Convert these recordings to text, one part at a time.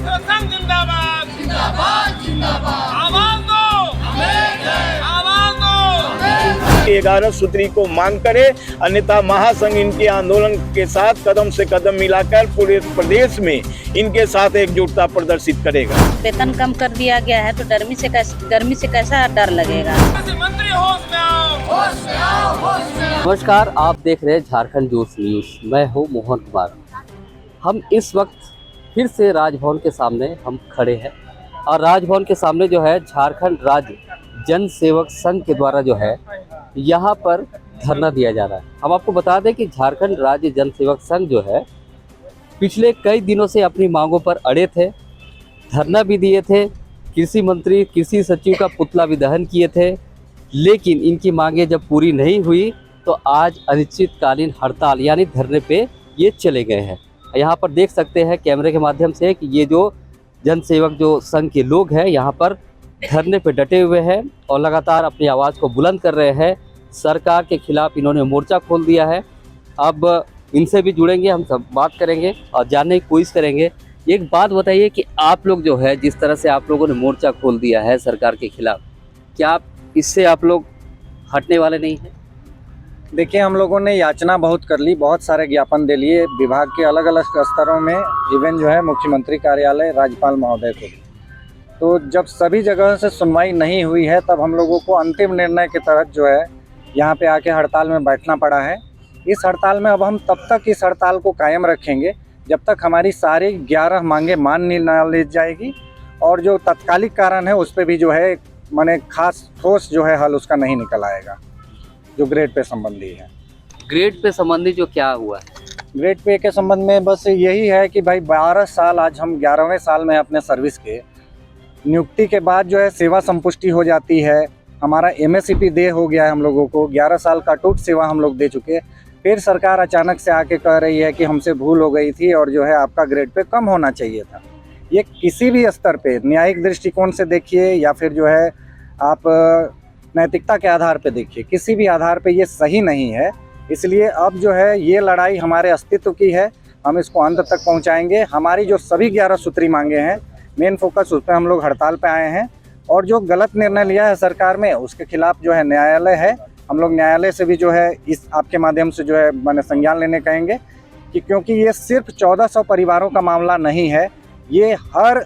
संघ जिंदाबाद जिंदाबाद जिंदाबाद। आवाज दो, आवाज दो। 11 सूत्री को मांग करे, अन्यथा महासंघ इनके आंदोलन के साथ कदम से कदम मिलाकर पूरे प्रदेश में इनके साथ एकजुटता प्रदर्शित करेगा। वेतन कम कर दिया गया है तो गर्मी से कैसा डर लगेगा। मंत्री होश में आओ, होश में आओ, होश में आओ। नमस्कार, आप देख रहे हैं झारखंड जोश न्यूज। मैं हूं मोहन कुमार। हम इस वक्त फिर से राजभवन के सामने हम खड़े हैं और राजभवन के सामने जो है झारखंड राज्य जन सेवक संघ के द्वारा जो है यहाँ पर धरना दिया जा रहा है। हम आपको बता दें कि झारखंड राज्य जन सेवक संघ जो है पिछले कई दिनों से अपनी मांगों पर अड़े थे, धरना भी दिए थे, कृषि मंत्री कृषि सचिव का पुतला भी दहन किए थे, लेकिन इनकी मांगें जब पूरी नहीं हुई तो आज अनिश्चितकालीन हड़ताल यानी धरने पे ये चले गए हैं। यहाँ पर देख सकते हैं कैमरे के माध्यम से कि ये जो जनसेवक जो संघ के लोग हैं यहाँ पर धरने पे डटे हुए हैं और लगातार अपनी आवाज़ को बुलंद कर रहे हैं। सरकार के खिलाफ इन्होंने मोर्चा खोल दिया है। अब इनसे भी जुड़ेंगे, हम सब बात करेंगे और जानने की कोशिश करेंगे। एक बात बताइए कि आप लोग जो है जिस तरह से आप लोगों ने मोर्चा खोल दिया है सरकार के खिलाफ, क्या इससे आप लोग हटने वाले नहीं हैं? देखिए, हम लोगों ने याचना बहुत कर ली, बहुत सारे ज्ञापन दे लिए विभाग के अलग अलग स्तरों में, इवन जो है मुख्यमंत्री कार्यालय, राज्यपाल महोदय को भी। तो जब सभी जगह से सुनवाई नहीं हुई है तब हम लोगों को अंतिम निर्णय के तहत जो है यहाँ पे आके हड़ताल में बैठना पड़ा है। इस हड़ताल में अब हम तब तक इस हड़ताल को कायम रखेंगे जब तक हमारी सारी 11 मांगे मान न ली जाएगी और जो तत्कालिक कारण है उस पर भी जो है माने खास ठोस जो है हल उसका नहीं निकल आएगा। जो ग्रेड पे संबंधी है, ग्रेड पे संबंधी जो क्या हुआ है, ग्रेड पे के संबंध में बस यही है कि भाई 12 साल, आज हम 11वें साल में अपने सर्विस के, नियुक्ति के बाद जो है सेवा संपुष्टि हो जाती है, हमारा MSCP दे हो गया है, हम लोगों को 11 साल का टूट सेवा हम लोग दे चुके। फिर सरकार अचानक से आके कह रही है कि हमसे भूल हो गई थी और जो है आपका ग्रेड पे कम होना चाहिए था। ये किसी भी स्तर पे, न्यायिक दृष्टिकोण से देखिए या फिर जो है आप नैतिकता के आधार पे देखिए, किसी भी आधार पे ये सही नहीं है। इसलिए अब जो है ये लड़ाई हमारे अस्तित्व की है, हम इसको अंत तक पहुंचाएंगे। हमारी जो सभी 11 सूत्री मांगे हैं, मेन फोकस उस पर हम लोग हड़ताल पे आए हैं और जो गलत निर्णय लिया है सरकार में उसके खिलाफ जो है न्यायालय है, हम लोग न्यायालय से भी जो है इस आपके माध्यम से जो है मैंने संज्ञान लेने कहेंगे कि क्योंकि ये सिर्फ 1400 परिवारों का मामला नहीं है, ये हर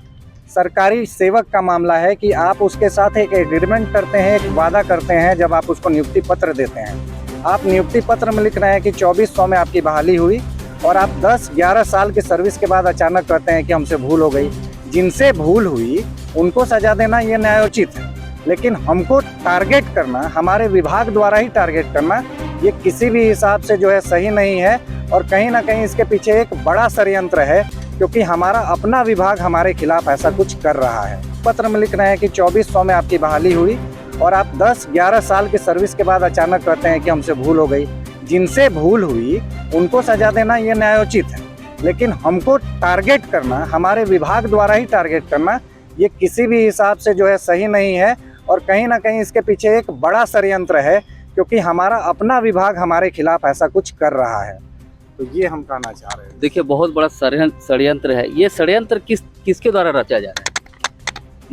सरकारी सेवक का मामला है कि आप उसके साथ एक एग्रीमेंट करते हैं, एक वादा करते हैं जब आप उसको नियुक्ति पत्र देते हैं। आप नियुक्ति पत्र में लिख रहे हैं कि 2400 में आपकी बहाली हुई और आप 10-11 साल की सर्विस के बाद अचानक कहते हैं कि हमसे भूल हो गई। जिनसे भूल हुई उनको सजा देना ये न्यायोचित है, लेकिन हमको टारगेट करना, हमारे विभाग द्वारा ही टारगेट करना, ये किसी भी हिसाब से जो है सही नहीं है और कहीं ना कहीं इसके पीछे एक बड़ा षड्यंत्र है, क्योंकि हमारा अपना विभाग हमारे खिलाफ ऐसा कुछ कर रहा है। पत्र में लिख रहे हैं कि 2400 में आपकी बहाली हुई और आप 10-11 साल की सर्विस के बाद अचानक कहते हैं कि हमसे भूल हो गई। जिनसे भूल हुई उनको सजा देना ये न्यायोचित है, लेकिन हमको टारगेट करना, हमारे विभाग द्वारा ही टारगेट करना, ये किसी भी हिसाब से जो है सही नहीं है और कहीं ना कहीं इसके पीछे एक बड़ा षड्यंत्र है, क्योंकि हमारा अपना विभाग हमारे खिलाफ ऐसा कुछ कर रहा है। तो ये हम कहना चाह रहे हैं। देखिए बहुत बड़ा षड्यंत्र है। ये षड्यंत्र किसके द्वारा रचा जा रहा है?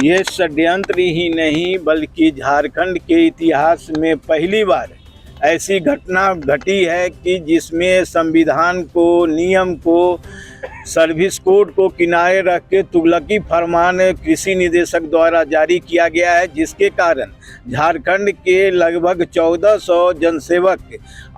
ये षड्यंत्र ही नहीं बल्कि झारखंड के इतिहास में पहली बार ऐसी घटना घटी है कि जिसमें संविधान को, नियम को, सर्विस कोड को किनारे रख के तुगलकी फरमान कृषि निदेशक द्वारा जारी किया गया है, जिसके कारण झारखंड के लगभग 1400 जनसेवक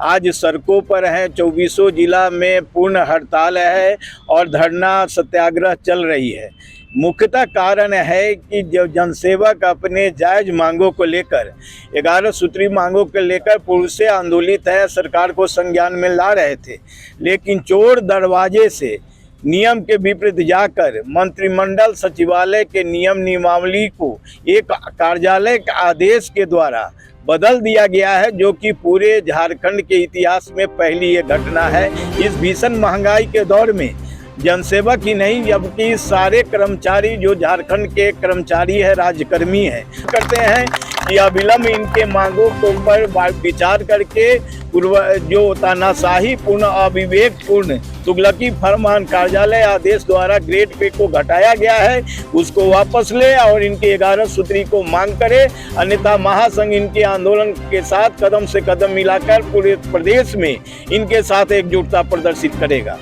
आज सड़कों पर हैं। 24 जिला में पूर्ण हड़ताल है और धरना सत्याग्रह चल रही है। मुख्यतः कारण है कि जब जनसेवक अपने जायज़ मांगों को लेकर, 11 सूत्री मांगों को लेकर पूर्व से आंदोलित है, सरकार को संज्ञान में ला रहे थे, लेकिन चोर दरवाजे से नियम के विपरीत जाकर मंत्रिमंडल सचिवालय के नियम नियमावली को एक कार्यालय के आदेश के द्वारा बदल दिया गया है, जो कि पूरे झारखंड के इतिहास में पहली ये घटना है। इस भीषण महंगाई के दौर में जनसेवक ही नहीं जबकि सारे कर्मचारी जो झारखंड के कर्मचारी है, राज्यकर्मी हैं, करते हैं कि अविलंब इनके मांगों के ऊपर विचार करके पूर्व जो तानाशाही पूर्ण अविवेकपूर्ण तुगलकी फरमान कार्यालय आदेश द्वारा ग्रेड पे को घटाया गया है उसको वापस ले और इनके 11 सूत्री को मांग करे, अन्यथा महासंघ इनके आंदोलन के साथ कदम से कदम मिलाकर पूरे प्रदेश में इनके साथ एकजुटता प्रदर्शित करेगा।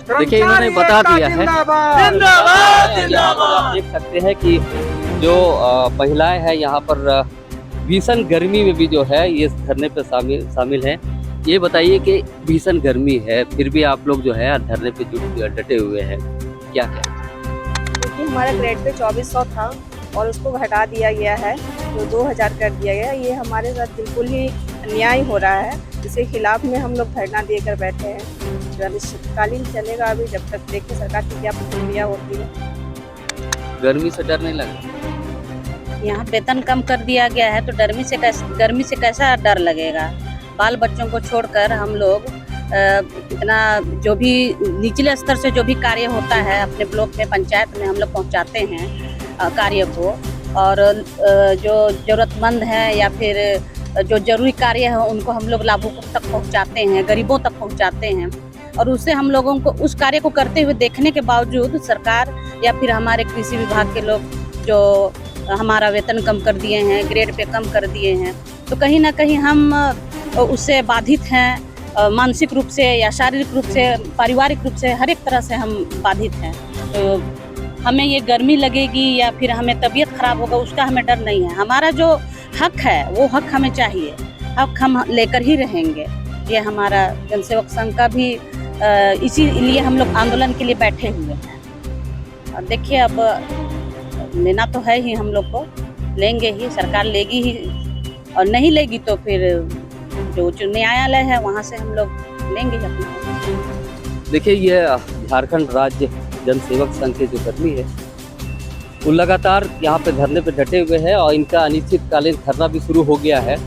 देखिए इन्होंने बता दिया है, आप देख सकते हैं कि जो महिलाएं हैं यहाँ पर भीषण गर्मी में भी जो है ये धरने पे शामिल हैं। ये बताइए कि भीषण गर्मी है फिर भी आप लोग जो है धरने पे डटे हुए हैं, क्या क्या? क्योंकि हमारा ग्रेड पे 2400 था और उसको घटा दिया गया है, तो 2000 कर दिया गया। ये हमारे साथ बिल्कुल ही अन्याय हो रहा है, इसके खिलाफ में हम लोग धरना देकर बैठे हैं। जो अनिश्चितकालीन चलेगा अभी, जब तक देखिए सरकार की क्या प्रतिक्रिया होती है। गर्मी से डर नहीं लगा? यहाँ वेतन कम कर दिया गया है तो गर्मी से कैसा डर लगेगा। बाल बच्चों को छोड़कर हम लोग इतना जो भी निचले स्तर से जो भी कार्य होता है अपने ब्लॉक में पंचायत में हम लोग पहुँचाते हैं कार्य को, और जो ज़रूरतमंद है या फिर जो जरूरी कार्य है उनको हम लोग लाभुकों तक पहुँचाते हैं, गरीबों तक पहुँचाते हैं। और उससे हम लोगों को उस कार्य को करते हुए देखने के बावजूद सरकार या फिर हमारे कृषि विभाग के लोग जो हमारा वेतन कम कर दिए हैं, ग्रेड पे कम कर दिए हैं, तो कहीं ना कहीं हम उससे बाधित हैं, मानसिक रूप से या शारीरिक रूप से, पारिवारिक रूप से, हर एक तरह से हम बाधित हैं। तो हमें ये गर्मी लगेगी या फिर हमें तबीयत खराब होगा उसका हमें डर नहीं है। हमारा जो हक है वो हक हमें चाहिए, हक हम लेकर ही रहेंगे। ये हमारा जनसेवक संघ का भी इसीलिए हम लोग आंदोलन के लिए बैठे हुए हैं। और देखिए अब लेना तो है ही, हम लोग को लेंगे ही, सरकार लेगी ही, और नहीं लेगी तो फिर जो उच्च न्यायालय है वहाँ से हम लोग लेंगे अपना। देखिए ये झारखंड राज्य जनसेवक संघ के जो कर्मी है वो लगातार यहाँ पे धरने पे डटे हुए हैं और इनका अनिश्चितकालीन धरना भी शुरू हो गया है।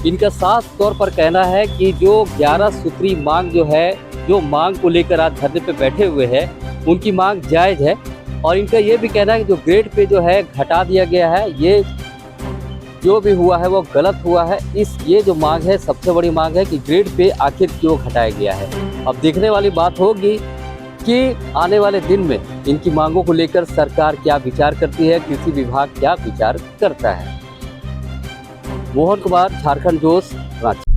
इनका साफ तौर पर कहना है कि जो 11 सूत्री मांग जो है, जो मांग को लेकर आज धरने पे बैठे हुए हैं उनकी मांग जायज़ है। और इनका ये भी कहना है कि जो ग्रेड पे जो है घटा दिया गया है, ये जो भी हुआ है वो गलत हुआ है। ये जो मांग है सबसे बड़ी मांग है कि ग्रेड पे आखिर क्यों घटाया गया है। अब देखने वाली बात होगी कि आने वाले दिन में इनकी मांगों को लेकर सरकार क्या विचार करती है, कृषि विभाग क्या विचार करता है। मोहन कुमार, झारखंड जोश, रांची।